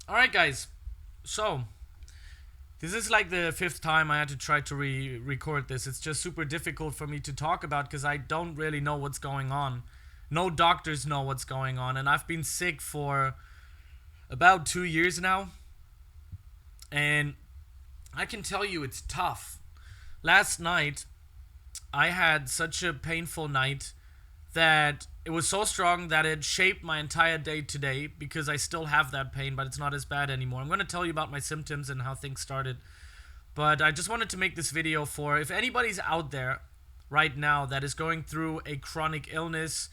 Alright, guys. So, this is like the fifth time I had to try to record this. It's just super difficult for me to talk about because I don't really know what's going on. No doctors know what's going on, and I've been sick for about 2 years now. And I can tell you it's tough. Last night, I had such a painful night that it was so strong that it shaped my entire day today because I still have that pain, but it's not as bad anymore. I'm going to tell you about my symptoms and how things started. But I just wanted to make this video for if anybody's out there right now that is going through a chronic illness,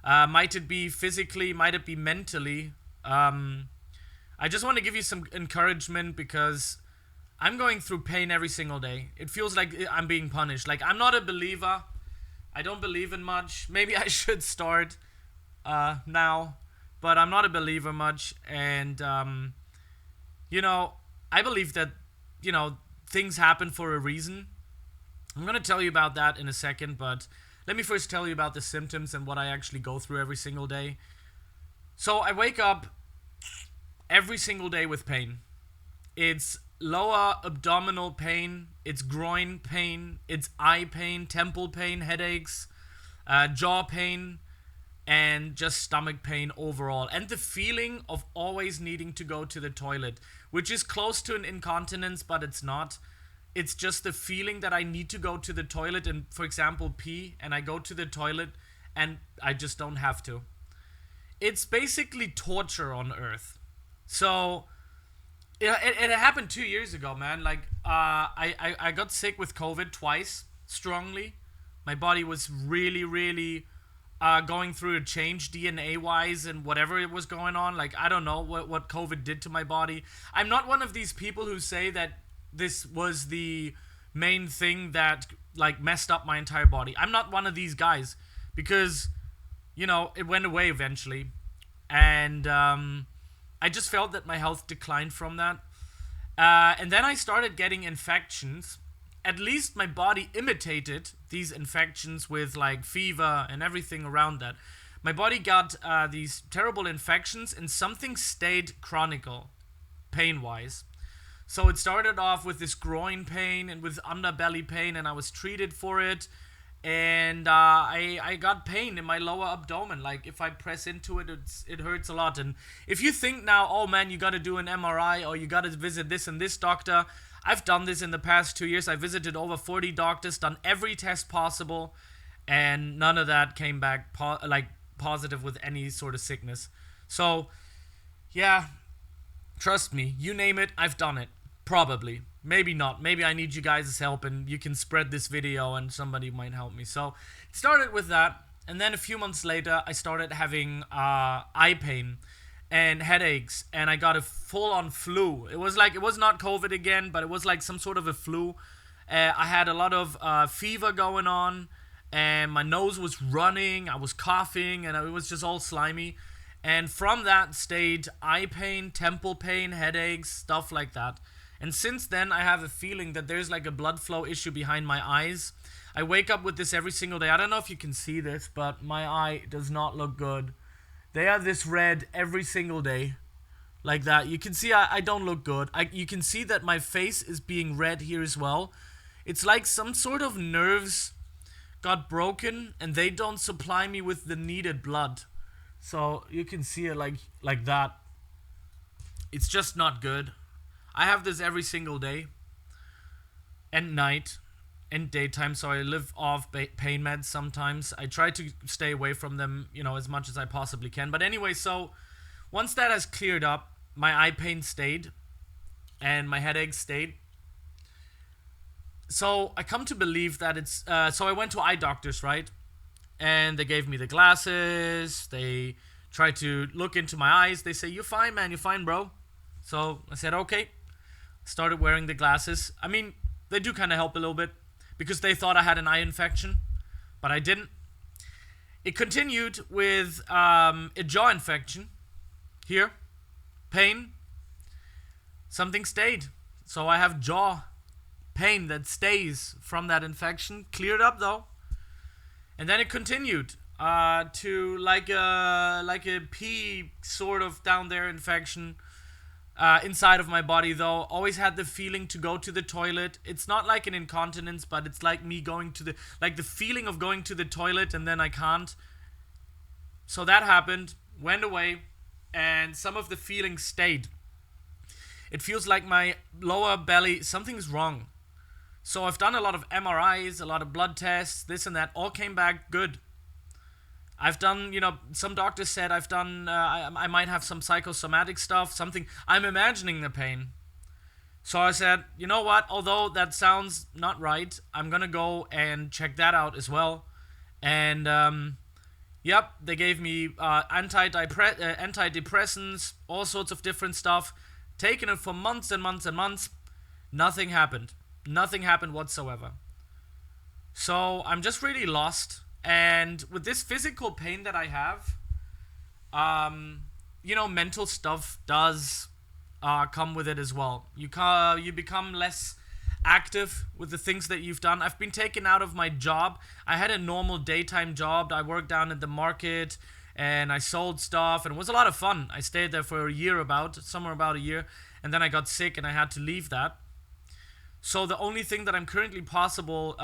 might it be physically, might it be mentally. I just want to give you some encouragement because I'm going through pain every single day. It feels like I'm being punished. Like, I'm not a believer. I don't believe in much. Maybe I should start now, but I'm not a believer much. And, I believe that, things happen for a reason. I'm going to tell you about that in a second, but let me first tell you about the symptoms and what I actually go through every single day. So I wake up every single day with pain. It's lower abdominal pain, it's groin pain, it's eye pain, temple pain, headaches, jaw pain, and just stomach pain overall. And the feeling of always needing to go to the toilet, which is close to an incontinence, but it's not. It's just the feeling that I need to go to the toilet and, for example, pee, and I go to the toilet and I just don't have to. It's basically torture on earth. So it happened 2 years ago, man. Like, I got sick with COVID twice, strongly. My body was really, really going through a change DNA-wise and whatever it was going on. Like, I don't know what COVID did to my body. I'm not one of these people who say that this was the main thing that, like, messed up my entire body. I'm not one of these guys because, it went away eventually. And, I just felt that my health declined from that. And then I started getting infections. At least my body imitated these infections with like fever and everything around that. My body got these terrible infections and something stayed chronicle, pain-wise. So it started off with this groin pain and with underbelly pain, and I was treated for it. And I got pain in my lower abdomen. Like, if I press into it, it hurts a lot. And if you think now, oh man, you got to do an MRI or you got to visit this and this doctor, I've done this in the past 2 years. I visited over 40 doctors, done every test possible, and none of that came back positive with any sort of sickness. So, yeah, trust me, you name it, I've done it. Probably. Maybe not. Maybe I need you guys' help and you can spread this video and somebody might help me. So it started with that. And then a few months later, I started having eye pain and headaches. And I got a full-on flu. It was not COVID again, but it was like some sort of a flu. I had a lot of fever going on. And my nose was running. I was coughing. And it was just all slimy. And from that stayed eye pain, temple pain, headaches, stuff like that. And since then, I have a feeling that there's like a blood flow issue behind my eyes. I wake up with this every single day. I don't know if you can see this, but my eye does not look good. They are this red every single day. Like that. You can see I don't look good. You can see that my face is being red here as well. It's like some sort of nerves got broken and they don't supply me with the needed blood. So you can see it like that. It's just not good. I have this every single day and night and daytime, so I live off pain meds sometimes. I try to stay away from them, as much as I possibly can. But anyway, so once that has cleared up, my eye pain stayed and my headache stayed. So I come to believe that it's... so I went to eye doctors, right? And they gave me the glasses. They tried to look into my eyes. They say, "You're fine, man. You're fine, bro." So I said, okay. Started wearing the glasses. I mean, they do kind of help a little bit because they thought I had an eye infection, but I didn't. It continued with a jaw infection here, pain. Something stayed. So I have jaw pain that stays from that infection. Cleared up though. And then it continued to like a pea sort of down there infection. inside of my body, though. Always had the feeling to go to the toilet. It's not like an incontinence, but it's like me going to the feeling of going to the toilet and then I can't. So that happened, went away, and some of the feelings stayed. It feels like my lower belly, something's wrong. So I've done a lot of MRIs, a lot of blood tests, this and that, all came back good. I've done, some doctors said I've done, I might have some psychosomatic stuff, something, I'm imagining the pain. So I said, you know what, although that sounds not right, I'm gonna go and check that out as well. And, yep, they gave me antidepressants, all sorts of different stuff, taken it for months and months and months, nothing happened. Nothing happened whatsoever. So I'm just really lost. And with this physical pain that I have, mental stuff does come with it as well. You become less active with the things that you've done. I've been taken out of my job. I had a normal daytime job. I worked down at the market and I sold stuff and it was a lot of fun. I stayed there for somewhere about a year, and then I got sick and I had to leave that. So the only thing that I'm currently possible,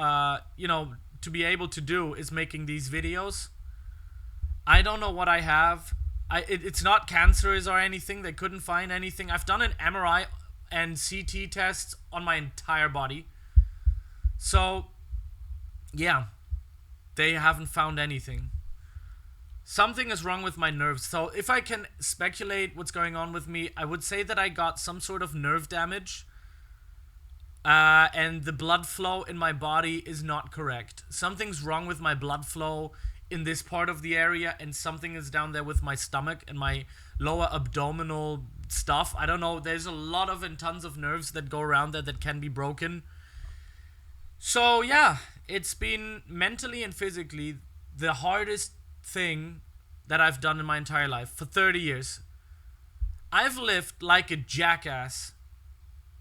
to be able to do is making these videos. I don't know what I have. It's not cancerous or anything. They couldn't find anything. I've done an MRI and CT tests on my entire body. So, yeah, they haven't found anything. Something is wrong with my nerves. So if I can speculate what's going on with me, I would say that I got some sort of nerve damage. And the blood flow in my body is not correct. Something's wrong with my blood flow in this part of the area, and something is down there with my stomach and my lower abdominal stuff. I don't know. There's a lot of and tons of nerves that go around there that can be broken. So yeah, it's been mentally and physically the hardest thing that I've done in my entire life for 30 years. I've lived like a jackass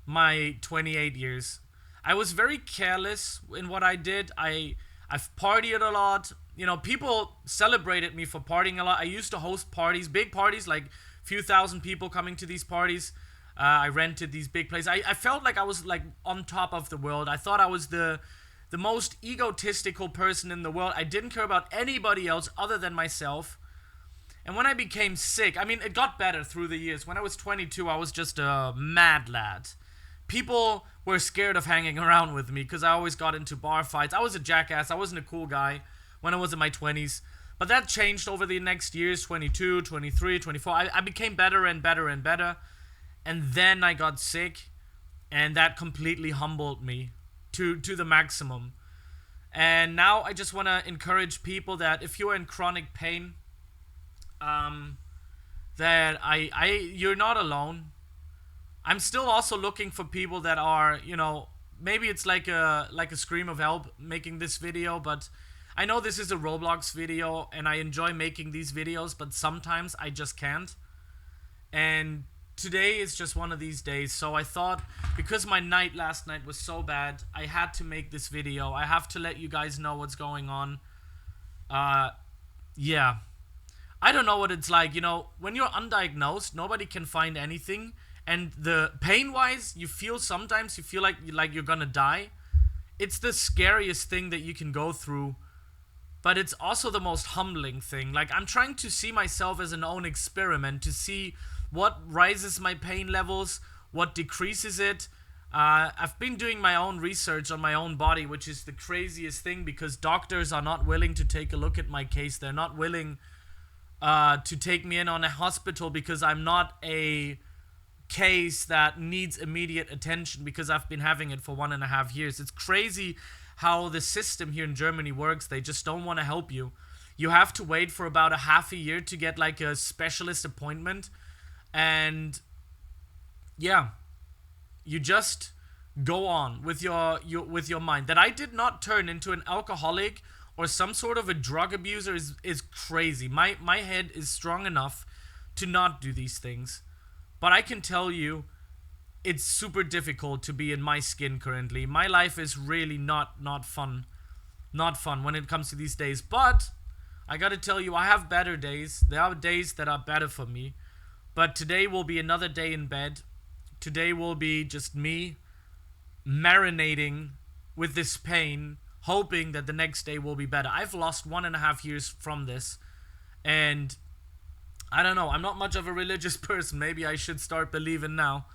my 28 years. I was very careless in what I did. I've partied a lot. People celebrated me for partying a lot. I used to host parties, big parties, like a few thousand people coming to these parties. I rented these big places. I felt like I was like on top of the world. I thought I was the most egotistical person in the world. I didn't care about anybody else other than myself. And when I became sick, it got better through the years. When I was 22, I was just a mad lad. People were scared of hanging around with me because I always got into bar fights. I was a jackass. I wasn't a cool guy when I was in my 20s. But that changed over the next years, 22, 23, 24. I became better and better and better. And then I got sick, and that completely humbled me to the maximum. And now I just want to encourage people that if you're in chronic pain, that you're not alone. I'm still also looking for people that are, maybe it's like a scream of help making this video, but I know this is a Roblox video and I enjoy making these videos, but sometimes I just can't. And today is just one of these days, so I thought, because my night last night was so bad, I had to make this video. I have to let you guys know what's going on. Yeah. I don't know what it's like, when you're undiagnosed, nobody can find anything. And the pain-wise, sometimes you feel like you're gonna die. It's the scariest thing that you can go through. But it's also the most humbling thing. Like, I'm trying to see myself as an own experiment, to see what rises my pain levels, what decreases it. I've been doing my own research on my own body, which is the craziest thing, because doctors are not willing to take a look at my case. They're not willing to take me in on a hospital because I'm not a case that needs immediate attention, because I've been having it for 1.5 years. It's crazy how the system here in Germany works. They just don't want to help you. You have to wait for about a half a year to get like a specialist appointment, and yeah, you just go on with your mind. That I did not turn into an alcoholic or some sort of a drug abuser is crazy. My head is strong enough to not do these things. But I can tell you, it's super difficult to be in my skin currently. My life is really not fun. Not fun when it comes to these days. But I gotta tell you, I have better days. There are days that are better for me. But today will be another day in bed. Today will be just me marinating with this pain, hoping that the next day will be better. I've lost 1.5 years from this, and I don't know, I'm not much of a religious person. Maybe I should start believing now.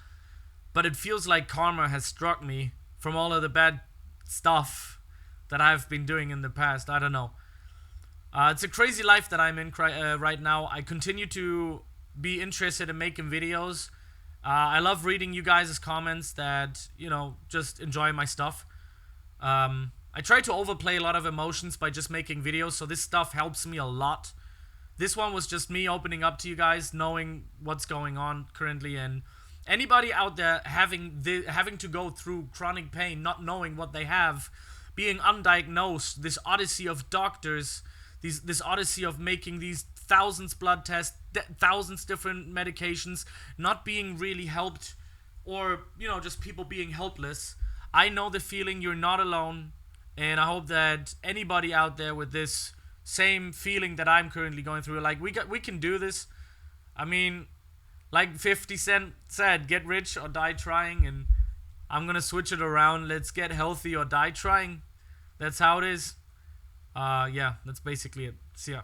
But it feels like karma has struck me from all of the bad stuff that I've been doing in the past. I don't know. It's a crazy life that I'm in right now. I continue to be interested in making videos. I love reading you guys' comments that, just enjoy my stuff. I try to overplay a lot of emotions by just making videos, so this stuff helps me a lot. This one was just me opening up to you guys, knowing what's going on currently, and anybody out there having to go through chronic pain, not knowing what they have, being undiagnosed, this odyssey of doctors, this odyssey of making these thousands blood tests, thousands different medications, not being really helped, or just people being helpless. I know the feeling. You're not alone, and I hope that anybody out there with this same feeling that I'm currently going through, like we can do this. I mean, like 50 Cent said, get rich or die trying, and I'm gonna switch it around. Let's get healthy or die trying. That's how it is. Yeah, that's basically it. See ya.